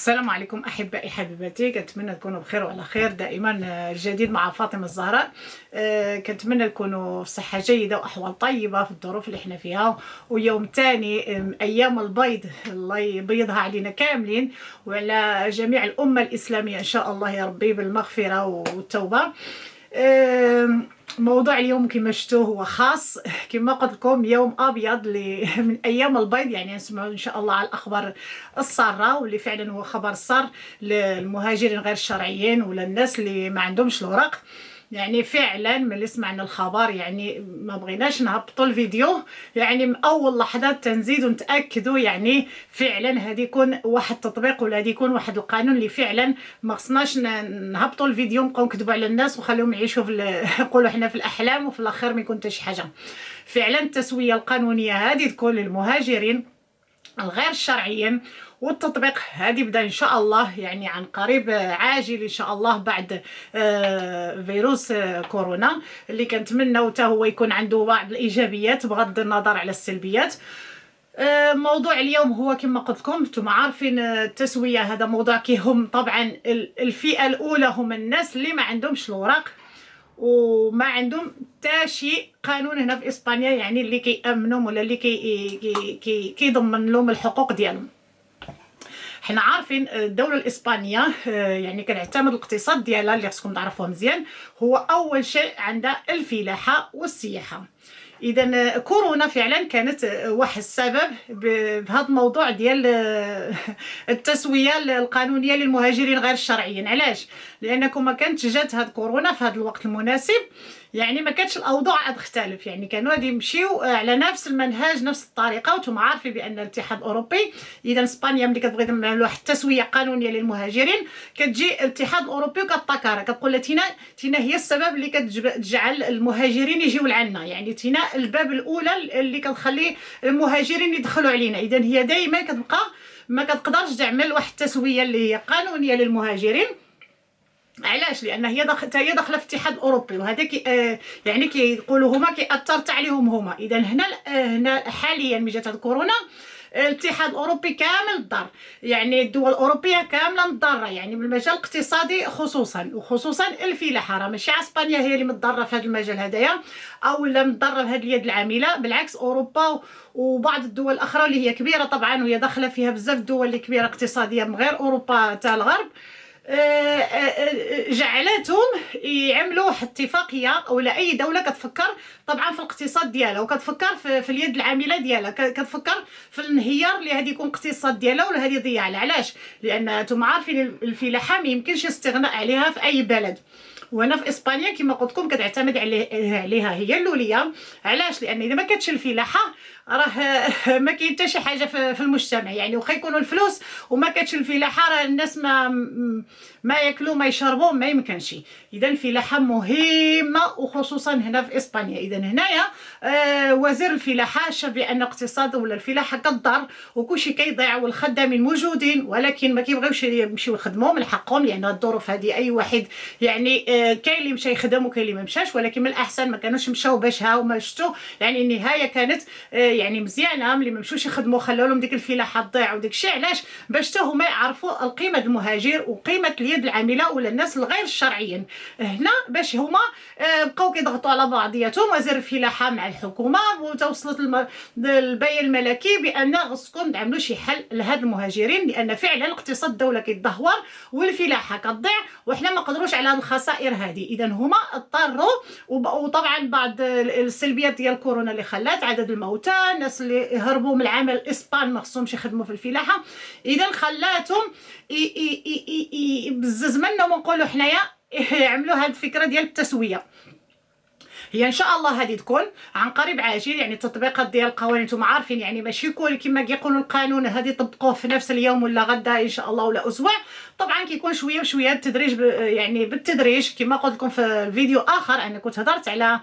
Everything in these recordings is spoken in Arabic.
السلام عليكم احبائي حبيباتي، كنتمنى تكونوا بخير وعلى خير دائما. الجديد مع فاطمه الزهراء. كنتمنى تكونوا في صحه جيده واحوال طيبه في الظروف اللي احنا فيها، ويوم ثاني ايام البيض، الله يبيضها علينا كاملين وعلى جميع الامه الاسلاميه ان شاء الله يا ربي بالمغفره والتوبه. موضوع اليوم كما شفتوه هو خاص، كما قلت لكم يوم ابيض من ايام البيض، يعني نسمعوا ان شاء الله على الاخبار الساره، واللي فعلا هو خبر سار للمهاجرين غير الشرعيين ولا الناس اللي ما عندهمش الوراق. يعني فعلا ملي سمعنا الخبر يعني ما بغيناش نهبطوا الفيديو، يعني من اول لحظه تنزيدوا نتاكدوا يعني فعلا هذه يكون واحد التطبيق ولا هذه يكون واحد القانون اللي فعلا ما خصناش نهبطوا الفيديو نبقاو نكذبوا على الناس وخليهم يعيشوا نقولوا حنا في الاحلام وفي الاخر ما يكون حتى شي حاجه. فعلا التسويه القانونيه هذه تكون للمهاجرين الغير الشرعيين، والتطبيق هذه بدا ان شاء الله يعني عن قريب عاجل ان شاء الله بعد فيروس كورونا اللي كنتمنوا حتى هو يكون عنده بعض الايجابيات بغض النظر على السلبيات. موضوع اليوم هو كما قلت لكم، انتم عارفين التسويه هذا موضوع كيهم طبعا الفئه الاولى هم الناس اللي ما عندهمش الوراق وما عندهم حتى شي قانون هنا في اسبانيا، يعني اللي كيامنهم ولا اللي كيضمن لهم الحقوق ديالهم. حنا عارفين الدوله الاسبانيه يعني كنعتمد الاقتصاد ديالها اللي خصكم تعرفوه مزيان، هو اول شيء عندها الفلاحه والسياحه. اذا كورونا فعلا كانت واحد السبب بهذا الموضوع ديال التسويه القانونيه للمهاجرين غير الشرعيين. علاش؟ لانكم ما كانتش جات هاد كورونا في هذا الوقت المناسب، يعني ما كانتش الاوضاع تختلف، يعني كانوا غادي يمشيو على نفس المنهج نفس الطريقه. وانتم عارفين بان الاتحاد الاوروبي اذا اسبانيا ملي كتبغي تعمل واحد التسويه قانونيه للمهاجرين كتجي الاتحاد الاوروبي وكتطكر كتقول لها تينا هي السبب اللي كتجعل المهاجرين يجيو لعنا، يعني تينا الباب الاولى اللي كتخلي المهاجرين يدخلوا علينا. اذا هي دائما كتبقى ما كتقدرش تعمل واحد التسويه اللي هي قانونيه للمهاجرين. علاش؟ لان هي داخله في الاتحاد الاوروبي، وهذا يعني كيقولوا هما كيأثر عليهم هما. اذا هنا حاليا ملي جات كورونا الاتحاد الاوروبي كامل ضار، يعني الدول الاوروبيه كامله مضاره، يعني بالمجال الاقتصادي خصوصا الفلاحه. راه ماشي اسبانيا هي اللي متضرره في هذا المجال هذايا او لا متضرره بهذه اليد العامله، بالعكس اوروبا وبعض الدول الاخرى اللي هي كبيره طبعا وهي داخله فيها بزاف الدول اللي كبيره اقتصاديا من غير اوروبا تاع الغرب، جعلتهم يعملوا اتفاقيه او اي دوله كتفكر طبعا في الاقتصاد ديالها وكتفكر في اليد العامله ديالها، كتفكر في الانهيار اللي غادي يكون الاقتصاد ديالها ولا غادي يضيع. علاش؟ لان انتم عارفين الفلاحه ما يمكنش الاستغناء عليها في اي بلد، وهنا في اسبانيا كما قلت لكم كتعتمد عليها هي الاوليه. علاش؟ لان اذا ما كانتش الفلاحه راه ما كاين حتى شي حاجه في المجتمع، يعني واخا يكونوا الفلوس وما كانتش الفلاحه راه الناس ما ياكلوا ما يشربوا ما يمكنش. اذا الفلاحه مهمه وخصوصا هنا في اسبانيا. اذا هنايا وزير الفلاحه شاف بان الاقتصاد ولا الفلاحه كضر وكلشي كيضيع والخدامين موجودين ولكن ما كيبغيوش يمشيو يخدموا من حقهم، لان الظروف هذه اي واحد يعني كاين اللي مشى يخدم وكاين اللي ما مشاش، ولكن من الاحسن ما كانوش مشاو باش ها وما شفتوا. يعني النهايه كانت يعني مزيانه، ملي ما مشوش يخدموا خلاو لهم ديك الفلاحه تضيع وديك الشيء. علاش؟ باش حتى هما يعرفوا القيمه المهاجر وقيمه اليد العامله ولا الناس الغير الشرعيين هنا، باش هما بقاو كيضغطوا على بعضياتهم. وزير الفلاحه مع الحكومه وتوصلت البيان الملكي بان خصكم تعملوا شي حل لهاد المهاجرين، لان فعلا اقتصاد الدوله كيتدهور والفلاحه كتضيع وحنا ما قدروش على هاد الخسائر هذه. اذا هما اضطروا، وطبعا بعض السلبيات ديال كورونا اللي خلات عدد الموتى، الناس اللي هربوا من العمل الاسبان ما خصهمش يخدموا في الفلاحه، اذا خلاتهم بزز منهم نقولوا حنايا يعملوا هذه الفكره ديال التسويه. هي ان شاء الله هذه تكون عن قريب عاجل، يعني التطبيقات ديال القوانين انتم عارفين يعني ماشي كما كيقولوا القانون هذه يطبقوه في نفس اليوم ولا غدا ان شاء الله ولا اسبوع. طبعا كيكون شويه بشويه التدريج، يعني بالتدريج. كما قلت لكم في الفيديو اخر انا كنت هضرت على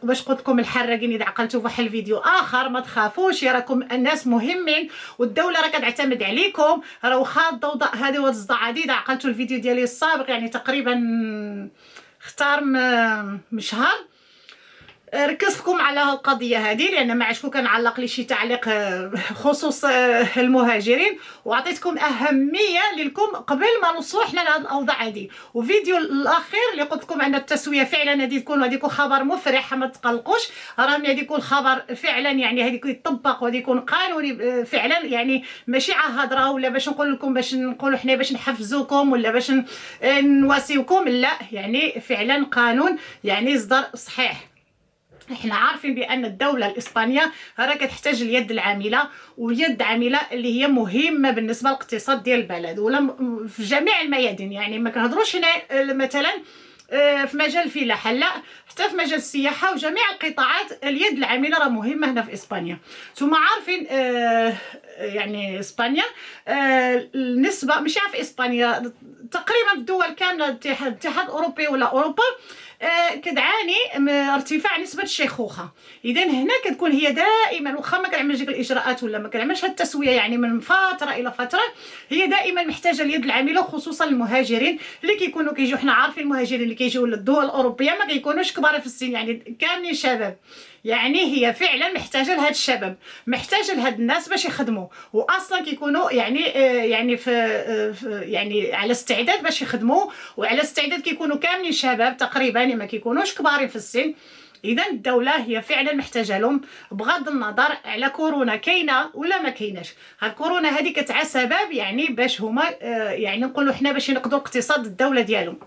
باش قلت لكم الحراقين اذا عقلتوا في واحد الفيديو اخر ما تخافوش، راكم الناس مهمين والدوله راه كتعتمد عليكم. راه واخا الضوضاء هذه والصداع هذه اذا عقلتوا الفيديو ديالي السابق يعني تقريبا اختار من شهر ركزت لكم على القضيه هذه لان ما عادش كنعلق لي شي تعليق خصوص المهاجرين، وعطيتكم اهميه لكم قبل ما نوصلوا حنا لهاد الاوضاع هذه. وفيديو الاخير اللي قلت لكم ان التسويه فعلا هذه يكون خبر مفرح، ما تقلقوش، راه غادي يكون خبر فعلا يعني هذه يطبق وغادي يكون قانوني فعلا، يعني ماشي هضره ولا باش نقول لكم باش نقولوا حنا باش نحفزوكم ولا باش نواسيوكم، لا يعني فعلا قانون يعني اصدار صحيح. احنا عارفين بان الدوله الاسبانيه راه كتحتاج اليد العامله، ويد عامله اللي هي مهمه بالنسبه للاقتصاد ديال البلد ولا في جميع الميادين. يعني ما كنهضروش هنا مثلا في مجال الفلاحه، لا، حتى في مجال السياحه وجميع القطاعات اليد العامله راه مهمه هنا في اسبانيا. ثم عارفين يعني اسبانيا النسبه ماشي في اسبانيا، تقريبا في الدول كامله الاتحاد الاوروبي ولا اوروبا كتعاني من ارتفاع نسبه الشيخوخه. اذا هنا كتكون هي دائما واخا ما كنعملش ديك الاجراءات ولا ما كنعملش هاد التسويه يعني من فتره الى فتره، هي دائما محتاجه اليد العامله، خصوصا المهاجرين اللي كيكونوا كيجيو. حنا عارفين المهاجرين اللي كيجيو للدول الاوروبيه ما كيكونوش كبار في السن، يعني كاملين شباب. يعني هي فعلا محتاجه لهاد الشباب، محتاجه لهاد الناس باش يخدموا، واصلا كيكونوا يعني يعني على استعداد باش يخدموا، وعلى استعداد كيكونوا كاملين شباب تقريبا، ما كيكونوش كبار في السن. اذا الدوله هي فعلا محتاجه لهم، بغض النظر على كورونا كاينه ولا ما كايناش. هاد كورونا هذه كتعا سبب يعني باش هما يعني نقولوا حنا باش ينقذوا اقتصاد الدوله ديالهم.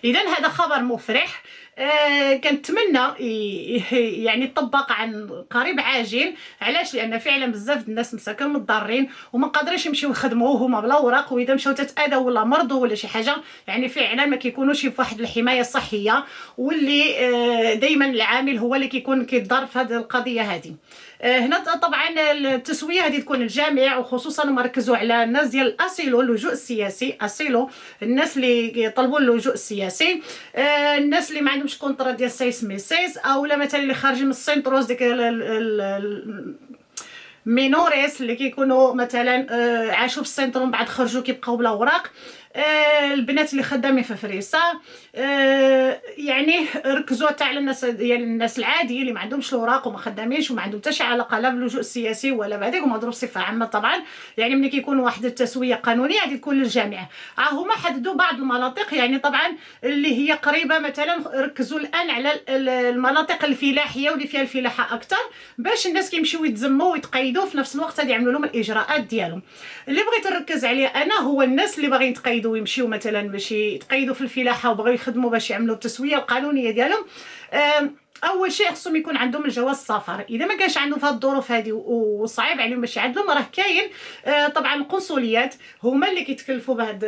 اذا هذا خبر مفرح، كنتمنى يعني يطبق عن قريب عاجل. علاش؟ لان فعلا بزاف الناس مساكن متضررين وما قادرينش يمشيو يخدموا هما بلا اوراق، واذا مشاو تتاذوا ولا مرضوا ولا شي حاجه يعني فعلا ما كيكونوش في واحد الحمايه الصحيه، واللي دائما العامل هو اللي كيكون كيتضر في هذه القضيه هذه. هنا طبعا التسويه هذه تكون الجامع، وخصوصا مركزوا على الناس ديال الاسيلو، اللجوء السياسي، اسيلو الناس اللي يطلبوا اللجوء السياسي، الناس اللي ما عندهمش كونطرا ديال سيس ميسيس، او لا مثلا اللي خارجين من السنتروس ديك مينوريس اللي كيكونوا مثلا عاشوا في السنتر ومن بعد خرجوا كيبقاو بلا اوراق، البنات اللي خدامين في فريسه، يعني ركزوا حتى على الناس ديال الناس العاديين اللي ما عندهمش الاوراق وما خدامينش وما عندهم حتى شي علاقه لا باللجوء السياسي ولا بهذيك، ومضروب بصفه عامه طبعا. يعني ملي كيكون واحد التسويه قانونيه غادي تكون للجميع. هما حددوا بعض المناطق يعني طبعا اللي هي قريبه، مثلا ركزوا الان على المناطق الفلاحيه واللي فيها الفلاحه اكثر، باش الناس كيمشيو يتزموا ويتقيدوا في نفس الوقت غادي يعملوا لهم الاجراءات ديالهم. اللي بغيت نركز عليه انا هو الناس اللي باغيين يتقيدوا ويمشيو مثلا باش يتقيدوا في الفلاحه وبغيو يخدموا باش يعملوا التسويه القانونيه ديالهم. اول شيء خصهم يكون عندهم الجواز السفر. اذا ما كانش عندهم في هذه الظروف هذه وصعيب عليهم باش يعدلوا، راه كاين طبعا القنصليات هما اللي كيتكلفوا بهذا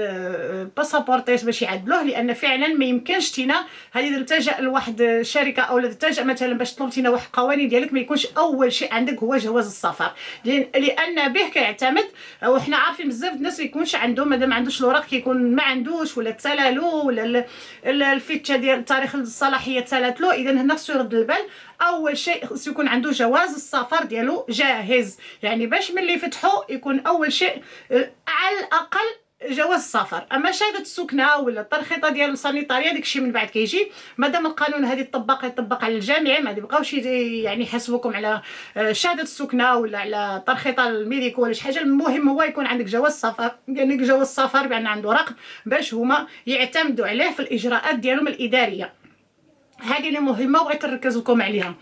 الباسابورتيس باش يعدلوه، لان فعلا ما يمكنش تينا هذه تلتجا لواحد الشركه او تلتجا مثلا باش تطلب تينا واحد القوانين ديالك ما يكونش اول شيء عندك هو جواز السفر، لان به كيعتمد. وحنا عارفين بزاف الناس ما يكونش عندهم، مادام ما عندوش الاوراق كيكون ما عندوش ولا تسالالو ولا الفيتشه ديال تاريخ الصلاحيه تسالات له. اذا هنا خصو يرد البال، اول شيء خصو يكون عنده جواز السفر ديالو جاهز، يعني باش ملي يفتحوا يكون اول شيء على الاقل جواز السفر. اما شهاده السكنه ولا الترخيطه ديال السانيتاريه داكشي من بعد كيجي، مادام القانون هذه يطبق على الجميع، ما يبقاوش يعني يحاسبوكم على شهاده السكنه ولا على الترخيطه الميديكو ولا شي حاجه. المهم هو يكون عندك جواز سفر، يعني جواز السفر بان عنده رقم باش هما يعتمدوا عليه في الاجراءات ديالهم الاداريه. هذه اللي مهمه وبغيت نركز لكم عليها.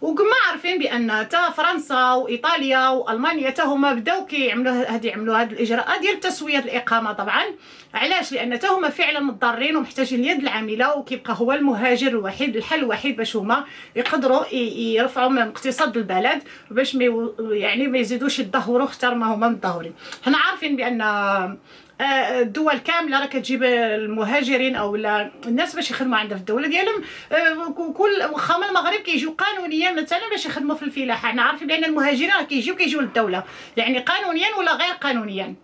وكما عارفين بان تا فرنسا وايطاليا والمانيا تا هما بداو يعملوا هذه الاجراءات ديال تسويه الاقامه طبعا. علاش؟ لان تا هما فعلا متضررين ومحتاجين اليد العامله، وكيبقى هو المهاجر الوحيد الحل الوحيد باش هما يقدروا يرفعوا من اقتصاد البلد باش ما يزيدوش يتدهوروا اكثر ما هما متدهورين. حنا عارفين بان الدول كامله راه كتجيب المهاجرين او الناس باش يخدموا عندها في الدوله ديالهم. كل واخا من المغرب كيجيو قانونيا مثلا باش يخدموا في الفلاحه. حنا عارفين بان المهاجرين راه كيجيو للدوله يعني قانونيا ولا غير قانونيا.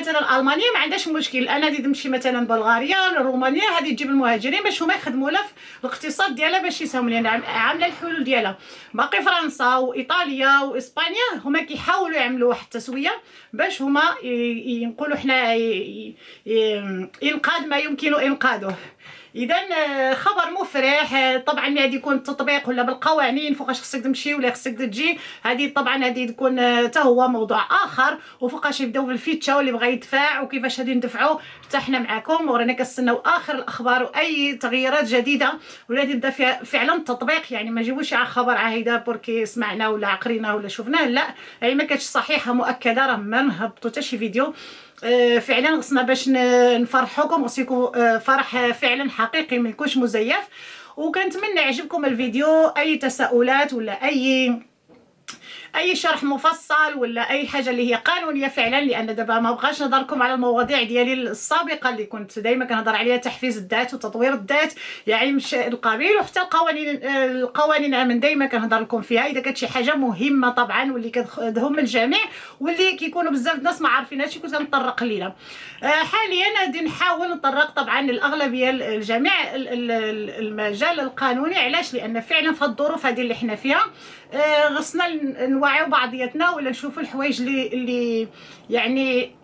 مثلا المانيا ما عندهاش مشكل، انا غادي تمشي مثلا بلغاريا رومانيا هذه تجيب المهاجرين باش هما يخدموا لها في الاقتصاد ديالها باش يساهموا، لان عامله الحلول ديالها. باقي فرنسا وايطاليا واسبانيا هما كيحاولوا يعملوا واحد التسويه باش هما ينقولوا حنا ينقاذ ما يمكن انقاذه. اذا خبر مفرح. طبعا غادي يكون التطبيق ولا بالقوانين فوقاش خصك تمشي ولا خصك تجي، هذه طبعا هذه تكون حتى هو موضوع اخر، وفوقاش يبداو بالفيتشا واللي بغى يدفع وكيفاش غادي ندفعوا. حتى حنا معكم ورانا كنستناو اخر الاخبار واي تغييرات جديده ولا تبدا فيها فعلا التطبيق. يعني ما جيبوش على خبر هيدا بركي سمعنا ولا عقرينا ولا شفناه، لا هي ما كانتش صحيحه مؤكده، راه ما نهبطوا حتى شي فيديو. فعلا خصنا باش نفرحوكم، خص يكون فرح فعلا حقيقي ما يكونش مزيف. وكنتمنى يعجبكم الفيديو. اي تساؤلات ولا اي شرح مفصل ولا اي حاجه اللي هي قانونيه فعلا، لان دابا ما بغاش نهضركم على المواضيع ديالي السابقه اللي كنت دائما كنهضر عليها، تحفيز الذات وتطوير الذات يعني مش القبيل، وحتى القوانين من دائما كنهضر لكم فيها اذا كانت شي حاجه مهمه طبعا واللي كتهم الجميع واللي كيكونوا بزاف الناس ما عارفينهاش كنت نطرق ليها. حاليا غادي نحاول نطرق طبعا للاغلبيه الجميع المجال القانوني. علاش؟ لان فعلا في الظروف هذه اللي حنا فيها خصنا نوعيو بعضياتنا ولا نشوفوا الحوايج اللي يعني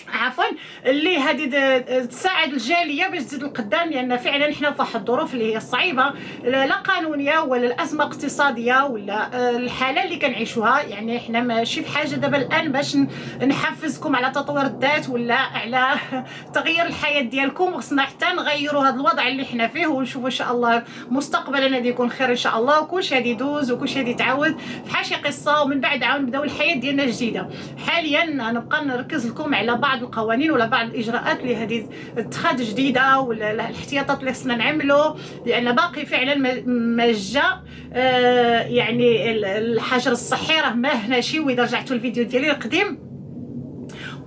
عفوا اللي هذه تساعد الجاليه باش تزيد القدام، لان فعلا حنا في واحد الظروف اللي هي صعيبه، لا قانونيه ولا الازمه اقتصاديه ولا الحاله اللي كنعيشوها. يعني حنا ماشي في حاجه دابا الان باش نحفزكم على تطوير الذات ولا على تغيير الحياه ديالكم. خصنا حتى نغيروا هذا الوضع اللي حنا فيه ونشوفوا ان شاء الله مستقبلا غادي يكون خير ان شاء الله، وكلشي غادي يدوز وكلشي غادي يتعاود بحال شي قصه، ومن بعد عاود نبداو الحياه ديالنا الجديده. حاليا نبقى نركز لكم على بعض القوانين ولا بعض الاجراءات اللي هذه اتخاذ جديده ولا الاحتياطات اللي خصنا نعملوا، لان باقي فعلا ما جا يعني الحجر الصحي راه ما هناشي. واذا رجعتوا الفيديو ديالي القديم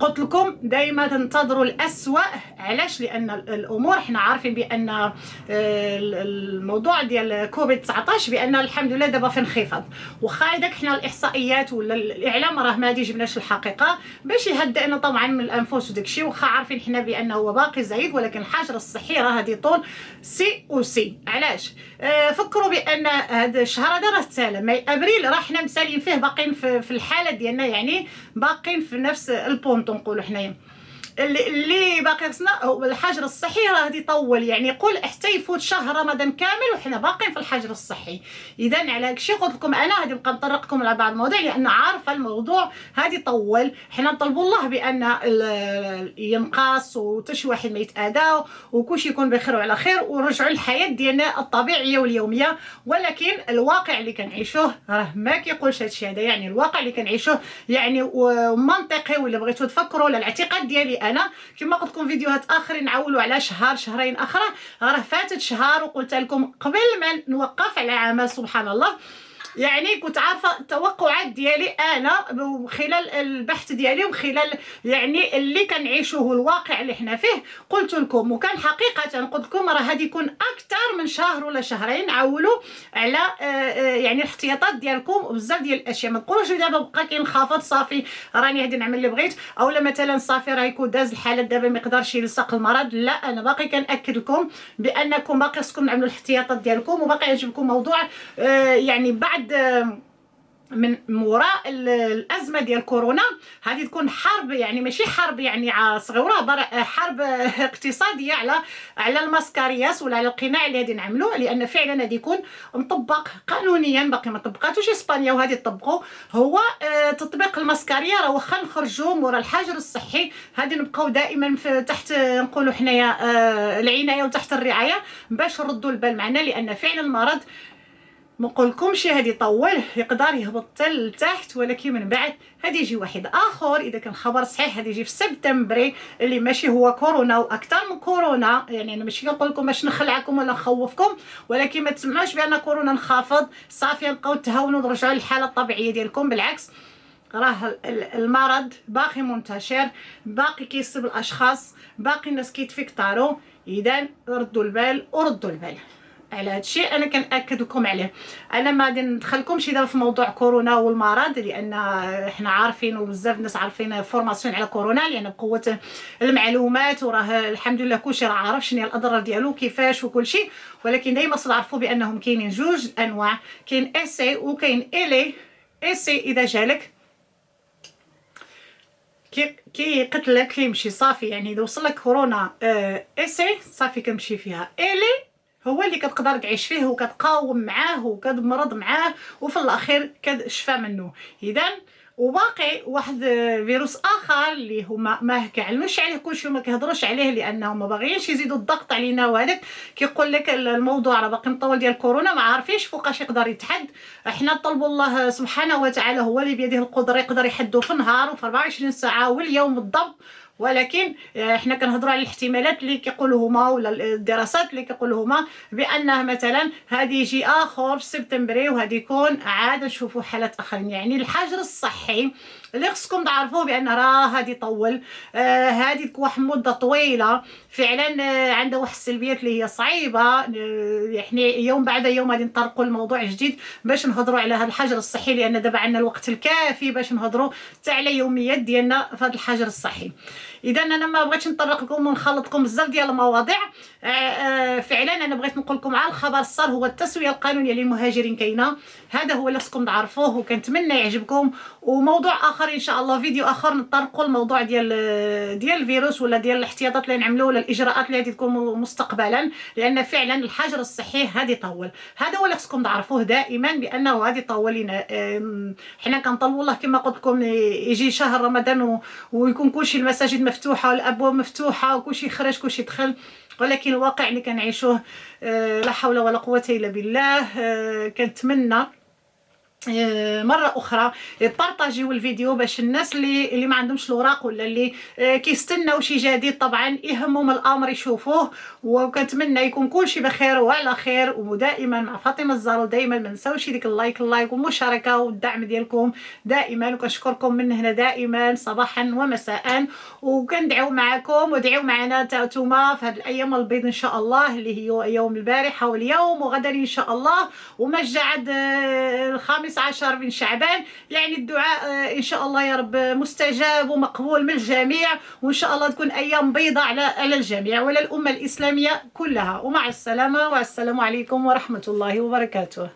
قلت لكم دائما تنتظروا الأسوأ. علاش؟ لان الامور حنا عارفين بان الموضوع ديال كوفيد 19 بان الحمد لله دابا في انخفاض، واخا هذاك حنا الاحصائيات ولا الاعلام راه ما جبناش الحقيقه باش يهدئنا طبعا من الانفس وداك الشيء، واخا عارفين حنا بانه هو باقي زايد، ولكن الحجر الصحي راه هذه طول سي او سي. علاش؟ فكروا بان هذا الشهر هذا راه تسالى ماي ابريل، راه حنا مسالين فيه باقيين في الحاله ديالنا، يعني باقيين في نفس البونط نقولوا حنايا. اللي باقي خصنا الحجر الصحي راه غادي يطول، يعني قول حتى يفوت شهر رمضان كامل وحنا باقيين في الحجر الصحي. اذا على هادشي قلت لكم انا غادي نبقى نطرقكم على بعض المواضيع لان عارفه الموضوع هادي طول. حنا نطلبوا الله بان ينقص وحتى شي واحد ما يتاذى وكلشي يكون بخير وعلى خير ونرجعوا للحياه ديالنا الطبيعيه واليوميه. ولكن الواقع اللي كنعيشوه راه ما كيقولش هادشي هذا، يعني الواقع اللي كنعيشوه يعني منطقي. ولا بغيتوا تفكروا ولا الاعتقاد ديالي انا كما قلت لكم فيديوهات اخرين نعولوا على شهر شهرين اخرى، راه فاتت شهر وقلت لكم قبل ما نوقف على عمل سبحان الله. يعني كنت عارفه التوقعات ديالي انا خلال البحث ديالي وخلال يعني اللي كنعيشوه الواقع اللي حنا فيه. قلت لكم وكان حقيقه قلت لكم راه غادي يكون اكثر من شهر ولا شهرين. عولوا على يعني الاحتياطات ديالكم وبزاف ديال الاشياء. ما تقولوش دابا بقى كينخفض صافي راني غادي نعمل اللي بغيت، اولا مثلا صافي راه يكون داز الحالات دابا ما يقدرش يلصق المرض. لا انا باقي كناكد لكم بانكم باقي خصكم تعملوا الاحتياطات ديالكم، وباقي يعجبكم موضوع يعني بعد من وراء الازمه ديال كورونا هذه تكون حرب، يعني ماشي حرب يعني صغيره، حرب اقتصاديه على الماسكارياس ولا على القناع اللي غادي نعملوه، لان فعلا غادي يكون مطبق قانونيا. باقي ما طبقاتوش اسبانيا وهذه تطبقوا هو تطبيق الماسكاريا. راه واخا نخرجوا مورا الحجر الصحي هذه نبقاو دائما تحت نقولوا حنايا العنايه وتحت الرعايه باش نردوا البال معنا، لان فعلا المرض ما نقولكمش هادي يطول يقدر يهبط حتى لتحت، ولكن من بعد هادي يجي واحد اخر اذا كان خبر صحيح هادي يجي في سبتمبر اللي ماشي هو كورونا واكثر من كورونا. يعني انا ماشي كنقول لكم باش نخلعكم ولا نخوفكم، ولكن ما تسمعوش بان كورونا انخفض صافي نبقاو تهاونوا ونرجعوا للحاله الطبيعيه ديالكم. بالعكس راه المرض باقي منتشر، باقي كيصيب الاشخاص، باقي الناس كيتفكتاروا. اذا ردوا البال وردوا البال على هذا الشيء انا كنأكد لكم عليه. انا ما غادي ندخلكمش دابا في موضوع كورونا والمرض لان احنا عارفين وبزاف الناس عارفين فورماسيون على كورونا، لان بقوه المعلومات وراه الحمد لله كلشي راه عارف شنو هي الاضرار ديالو كيفاش وكلشي. ولكن دائما تعرفوا بانهم كاينين جوج انواع، كاين اسي وكاين الي. اسي اذا جالك كي قتلك كيمشي صافي، يعني اذا وصل لك كورونا اسي صافي كنمشي فيها الي، هو اللي كتقدر تعيش فيه وكتقاوم معاه وكتمرض معاه وفي الاخير كتشفى منه. اذا وباقي واحد فيروس اخر اللي هما ما كيعلنوش عليه كلشي وما كيهضروش عليه لانهم ما باغيينش يزيدوا الضغط علينا، وهذاك كيقول لك الموضوع راه باقي مطول ديال كورونا ما عارفينش فوقاش يقدر يتحد. احنا نطلبوا الله سبحانه وتعالى هو اللي بيده القدره يقدر يحدو في النهار وفي 24 ساعه واليوم بالضبط، ولكن احنا كنهضروا على الاحتمالات اللي كيقولوا هما ولا الدراسات اللي كيقولوا هما بانه مثلا غادي يجي اخر في سبتمبري وغادي يكون عاد نشوفوا حالات اخرين. يعني الحجر الصحي اللي خصكم تعرفوه بان راه هادي طول، هادي واحد مده طويله فعلا، عندها واحد السلبيات اللي هي صعيبه. يعني يوم بعد يوم غادي نطرقوا الموضوع جديد باش نهضروا على هذا الحجر الصحي، لان دابا عندنا الوقت الكافي باش نهضروا حتى على يوميات ديالنا في هذا الحجر الصحي. اذا انا ما بغيتش نطرق لكم ونخلطكم بزاف ديال المواضيع. فعلا انا بغيت نقول لكم على الخبر السار، هو التسويه القانونيه للمهاجرين كاينه، هذا هو اللي خصكم تعرفوه وكنتمنى يعجبكم. وموضوع اخر ان شاء الله فيديو اخر نطرقوا الموضوع ديال الفيروس ولا ديال الاحتياطات اللي نعملوا ولا الاجراءات اللي غادي تكون مستقبلا، لان فعلا الحجر الصحي غادي يطول. هذا هو اللي خصكم تعرفوه دائما بانه غادي يطول لنا. حنا كنطلبوا الله كما قلت لكم يجي شهر رمضان ويكون كلشي المساجد مفتوحه والابواب مفتوحه وكلشي يخرج كلشي يدخل، ولكن الواقع اللي كنعيشوه لا حول ولا قوه الا بالله. كنتمنى مره اخرى بارطاجيو الفيديو باش الناس اللي ما عندهمش الوراق ولا اللي كيستناو شي جديد طبعا يهمهم الامر يشوفوه. وكنتمنى يكون كلشي بخير وعلى خير. ودائما مع فاطمه الزهراء دائما ما نساوش ديك اللايك والمشاركه والدعم ديالكم دائما، وكنشكركم من هنا دائما صباحا ومساء. وكندعو معكم ودعوا معنا نتوما في هذه الايام البيض ان شاء الله اللي هي يوم البارحه واليوم وغدا ان شاء الله، ومجعد الخامس عشر من شعبان. يعني الدعاء ان شاء الله يا رب مستجاب ومقبول من الجميع، وان شاء الله تكون ايام بيضاء على الجميع وعلى الامه الاسلاميه كلها. ومع السلامه والسلام عليكم ورحمه الله وبركاته.